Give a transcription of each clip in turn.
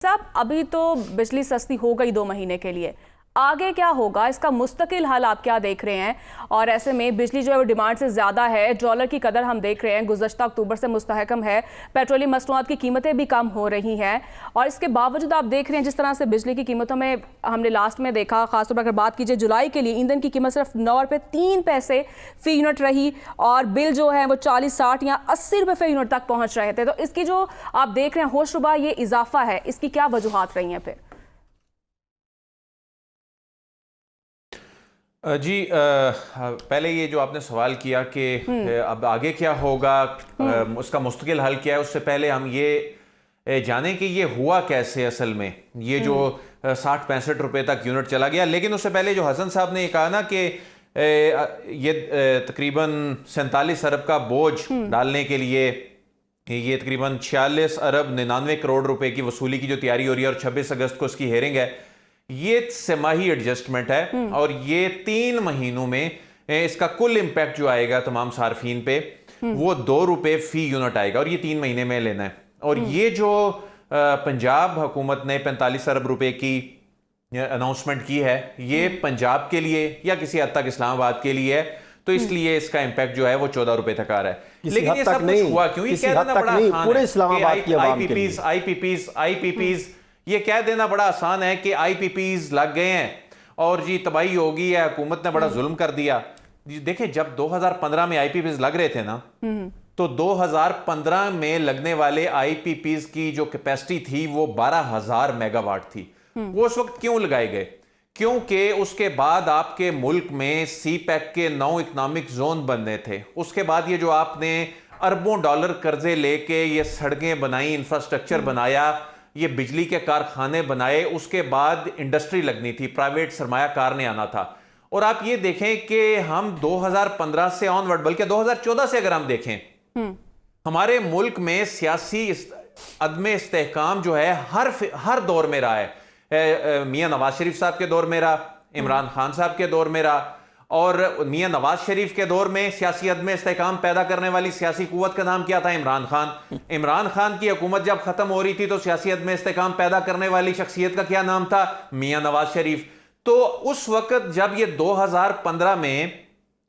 साहब अभी तो बिजली सस्ती हो गई 2 महीने के लिए, आगे क्या होगा, इसका मुस्तकिल हाल आप क्या देख रहे हैं? और ऐसे में बिजली जो है वो डिमांड से ज़्यादा है, डॉलर की कदर हम देख रहे हैं गुज़श्ता अक्टूबर से मुस्तहकम है, पेट्रोलियम मसनूआत की कीमतें भी कम हो रही हैं और इसके बावजूद आप देख रहे हैं जिस तरह से बिजली की कीमतों में हमने लास्ट में देखा, खासतौर पर अगर बात कीजिए जुलाई के लिए ईंधन की कीमत सिर्फ 9 रुपये 3 पैसे फ़ी यूनिट रही और बिल जो है वो 40, 60 या 80 रुपये फ़ी यूनिट तक पहुँच रहे थे। तो इसकी जो आप देख रहे हैं होशरुबा ये इजाफा है, इसकी क्या वजूहात रही हैं फिर? जी पहले ये जो आपने सवाल किया कि अब आगे क्या होगा, उसका मुस्तकिल हल क्या है, उससे पहले हम ये जानें कि ये हुआ कैसे असल में, ये जो 60-65 रुपए तक यूनिट चला गया। लेकिन उससे पहले जो हसन साहब ने ये कहा ना कि ये तकरीबन 47 अरब का बोझ डालने के लिए ये तकरीबन 46 अरब 99 करोड़ रुपए की वसूली की जो तैयारी हो रही है और 26 अगस्त को इसकी हेयरिंग है, ये तिमाही एडजस्टमेंट है और ये 3 महीनों में इसका कुल इंपैक्ट जो आएगा तमाम सार्फिन पे वो 2 रुपए फी यूनिट आएगा और ये 3 महीने में लेना है। और ये जो पंजाब हुकूमत ने 45 अरब रुपए की अनाउंसमेंट की है, ये पंजाब के लिए या किसी हद तक इस्लामाबाद के लिए है, तो इसलिए इसका इंपैक्ट जो है वो 14 रुपए तक आ रहा है। लेकिन ये सब कुछ हुआ क्यों? ये कह देना बड़ा आसान है, आईपीपीज ये कह देना बड़ा आसान है कि आईपीपीज लग गए हैं और जी तबाही होगी है, हुकूमत ने बड़ा जुल्म कर दिया। देखिए जब 2015 में आईपीपीज लग रहे थे ना, तो 2015 में लगने वाले आईपीपीज की जो कैपेसिटी थी वो 12,000 मेगावाट थी। वो उस वक्त क्यों लगाए गए? क्योंकि उसके बाद आपके मुल्क में सी पैक के 9 इकोनॉमिक जोन बनने थे। उसके बाद ये जो आपने अरबों डॉलर कर्जे लेके ये सड़कें बनाई, इंफ्रास्ट्रक्चर बनाया, ये बिजली के कारखाने बनाए, उसके बाद इंडस्ट्री लगनी थी, प्राइवेट सरमायाकार ने आना था। और आप ये देखें कि हम 2015 से ऑनवर्ड, बल्कि 2014 से अगर हम देखें, हमारे मुल्क में सियासी अदमे इस्तेहकाम जो है हर दौर में रहा है। मियां नवाज शरीफ साहब के दौर में रहा, इमरान खान साहब के दौर में रहा, और मियां नवाज शरीफ के दौर में सियासी अदम इस्तेहकाम पैदा करने वाली सियासी कुव्वत का नाम क्या था? इमरान खान। इमरान खान की हुकूमत जब खत्म हो रही थी तो सियासी अदम इस्तेहकाम पैदा करने वाली शख्सियत का क्या नाम था? मियां नवाज शरीफ। तो उस वक्त जब ये 2015 में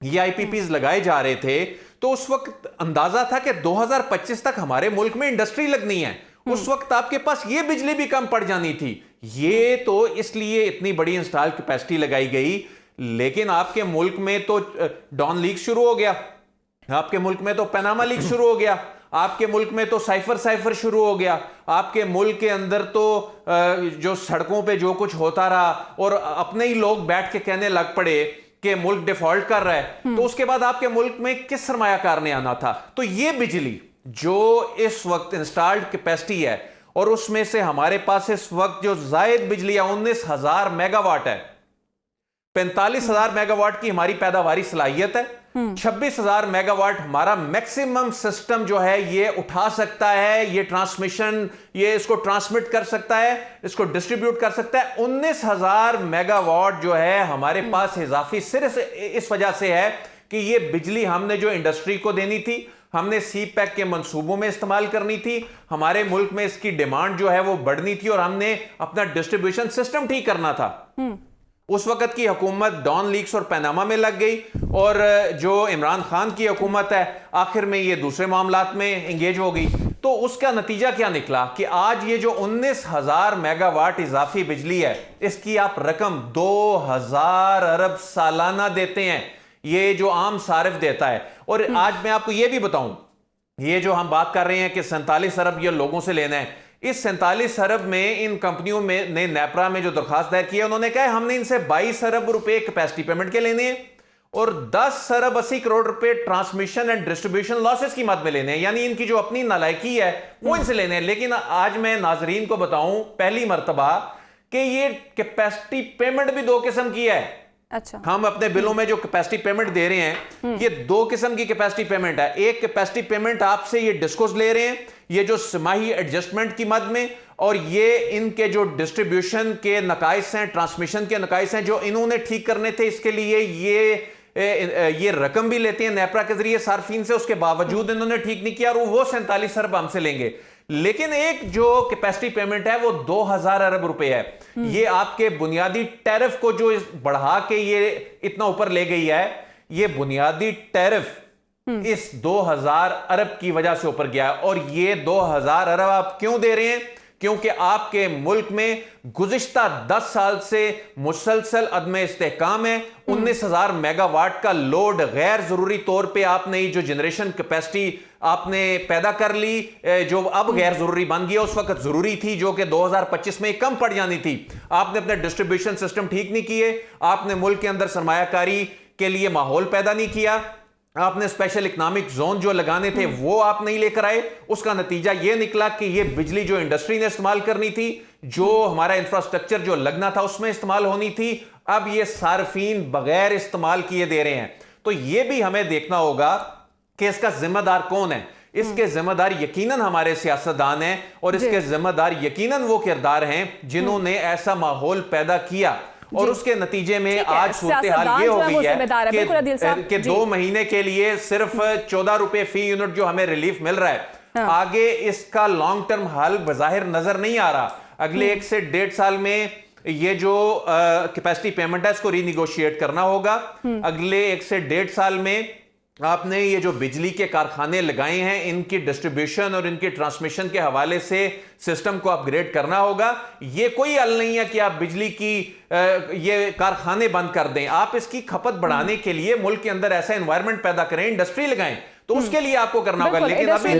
ये आईपीपीज लगाए जा रहे थे तो उस वक्त अंदाजा था कि 2025 तक हमारे मुल्क में इंडस्ट्री लगनी है। उस वक्त आपके पास ये बिजली भी कम पड़ जानी थी। ये तो इसलिए इतनी बड़ी इंस्टॉल कैपेसिटी लगाई गई, लेकिन आपके मुल्क में तो डॉन लीक शुरू हो गया, आपके मुल्क में तो पनामा लीक शुरू हो गया, आपके मुल्क में तो साइफर शुरू हो गया, आपके मुल्क के अंदर तो जो सड़कों पे जो कुछ होता रहा और अपने ही लोग बैठ के कहने लग पड़े कि मुल्क डिफॉल्ट कर रहा है। तो उसके बाद आपके मुल्क में किस सरमायाकार ने आना था? तो ये बिजली जो इस वक्त इंस्टॉल्ड कैपेसिटी है और उसमें से हमारे पास इस वक्त जो जायद बिजली है 19,000 मेगावाट है, 45,000 मेगावाट की हमारी पैदावारी सलाहियत है, 26,000 मेगावाट हमारा मैक्सिमम सिस्टम जो है ये उठा सकता है, ये ट्रांसमिशन, ये इसको ट्रांसमिट कर सकता है, इसको डिस्ट्रीब्यूट कर सकता है। 19,000 मेगावाट जो है हमारे पास इजाफी सिर्फ इस वजह से है कि ये बिजली हमने जो इंडस्ट्री को देनी थी, हमने सी पैक के मंसूबों में इस्तेमाल करनी थी, हमारे मुल्क में इसकी डिमांड जो है वो बढ़नी थी और हमने अपना डिस्ट्रीब्यूशन सिस्टम ठीक करना था। उस वक्त की हुकूमत डॉन लीक्स और पनामा में लग गई और जो इमरान खान की हुकूमत है आखिर में ये दूसरे मामलात में एंगेज हो गई। तो उसका नतीजा क्या निकला कि आज ये जो 19,000 मेगावाट इजाफी बिजली है, इसकी आप रकम 2,000 अरब सालाना देते हैं, ये जो आम सारिफ देता है। और आज मैं आपको ये भी बताऊं, ये जो हम बात कर रहे हैं कि 47 अरब ये लोगों से लेना है, इस 47 अरब में इन कंपनियों में ने नेपरा में जो दरखास्त दायर किया, उन्होंने कहा हमने इनसे 22 अरब रुपए कैपेसिटी पेमेंट के लेने हैं और 10 अरब 80 करोड़ रुपए ट्रांसमिशन एंड डिस्ट्रीब्यूशन लॉसेस की मद में लेने हैं, यानी इनकी जो अपनी नालायकी है वो इनसे लेने हैं। लेकिन आज मैं नाजरीन को बताऊं पहली मर्तबा कि ये कैपेसिटी पेमेंट भी 2 किस्म की है। अच्छा, हम अपने बिलों में जो कैपेसिटी पेमेंट दे रहे हैं ये 2 किस्म की कैपेसिटी पेमेंट है। एक कैपेसिटी पेमेंट आपसे ये डिस्कोस ले रहे हैं, ये जो तिमाही एडजस्टमेंट की मद में, और ये इनके जो डिस्ट्रीब्यूशन के नकाइस हैं, ट्रांसमिशन के नकाइस हैं जो इन्होंने ठीक करने थे, इसके लिए ये रकम भी लेते हैं नेपरा के जरिए सार्फिन से, उसके बावजूद इन्होंने ठीक नहीं किया और वो 47 अरब हमसे लेंगे। लेकिन एक जो कैपेसिटी पेमेंट है वो 2000 अरब रुपए है। ये आपके बुनियादी टैरिफ को जो बढ़ा के ये इतना ऊपर ले गई है, ये बुनियादी टैरिफ इस 2000 अरब की वजह से ऊपर गया। और ये 2000 अरब आप क्यों दे रहे हैं? क्योंकि आपके मुल्क में गुज़िश्ता 10 साल से मुसलसल अदम इस्तेहकाम है। 19,000 मेगावाट का लोड गैर जरूरी तौर पे आपने जो जनरेशन कैपेसिटी आपने पैदा कर ली, जो अब गैर जरूरी बन गई, उस वक्त जरूरी थी, जो कि 2025 में कम पड़ जानी थी। आपने अपने डिस्ट्रीब्यूशन सिस्टम ठीक नहीं किए, आपने मुल्क के अंदर सरमायाकारी के लिए माहौल पैदा नहीं किया, आपने स्पेशल इकोनॉमिक जोन जो लगाने थे वो आप नहीं लेकर आए। उसका नतीजा ये निकला कि ये बिजली जो इंडस्ट्री ने इस्तेमाल करनी थी, जो हमारा इंफ्रास्ट्रक्चर जो लगना था उसमें इस्तेमाल होनी थी, अब ये सार्फिन बगैर इस्तेमाल किए दे रहे हैं। तो ये भी हमें देखना होगा कि इसका जिम्मेदार कौन है। इसके जिम्मेदार यकीनन हमारे सियासतदान हैं, और इसके जिम्मेदार यकीनन वो किरदार हैं जिन्होंने ऐसा माहौल पैदा किया। और उसके नतीजे में आज सूरत हाल ये हो गई है कि 2 महीने के लिए सिर्फ 14 रुपए फी यूनिट जो हमें रिलीफ मिल रहा है, आगे इसका लॉन्ग टर्म हल बज़ाहिर नजर नहीं आ रहा। अगले 1 से 1.5 साल में ये जो कैपेसिटी पेमेंट है इसको रीनिगोशिएट करना होगा। अगले 1 से 1.5 साल में आपने ये जो बिजली के कारखाने लगाए हैं, इनकी डिस्ट्रीब्यूशन और इनकी ट्रांसमिशन के हवाले से सिस्टम को अपग्रेड करना होगा। ये कोई हल नहीं है कि आप बिजली की ये कारखाने बंद कर दें। आप इसकी खपत बढ़ाने के लिए मुल्क के अंदर ऐसा एनवायरनमेंट पैदा करें, इंडस्ट्री लगाएं, तो उसके लिए आपको करना होगा। लेकिन अभी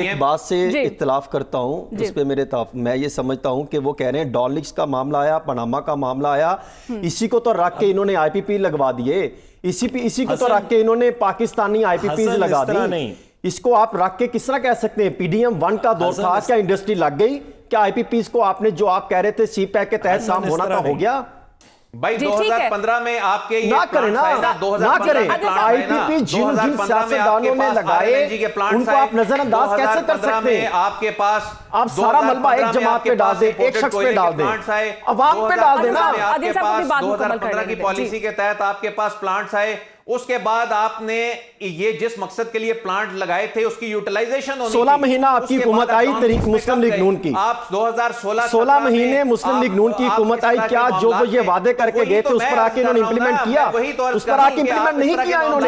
एक बात से इख्तिलाफ करता हूं जिस पे मैं ये समझता हूं कि वो कह रहे हैं डॉलनिक्स का मामला आया, पनामा का मामला आया, इसी को तो रख के इन्होंने आईपीपी लगवा दिए, इसी को तो रख के इन्होंने पाकिस्तानी आईपीपी लगा दी। इसको आप रख के किस तरह कह सकते हैं? पीडीएम 1 का दौर था, क्या इंडस्ट्री लग गई? क्या आईपीपी को आपने जो आप कह रहे थे सी पैक के तहत काम होना था हो गया? भाई 2015 में आपके ना करें ना करें आईपीपी जिन सियासतदानों ने लगाए उनको आप नजरअंदाज कैसे कर सकते हैं? आपके पास आप सारा मलबा एक जमात पे डाल दें, एक शख्स पे डाल दें, अवाम पे डाल देना। आपके पास 2015 की पॉलिसी के तहत आपके पास प्लांट्स आए, उसके बाद आपने ये जिस मकसद के लिए प्लांट लगाए थे उसकी यूटिलाइजेशन होनी 16 महीना आपकी हुकूमत आई मुस्लिम लीग नून की। आप 16 महीने मुस्लिम लीग नून की हुकूमत आई, क्या जो वो ये वादे करके गए थे उस पर आके इन्होंने इंप्लीमेंट किया? उस पर आके इंप्लीमेंट नहीं किया इन्होंने।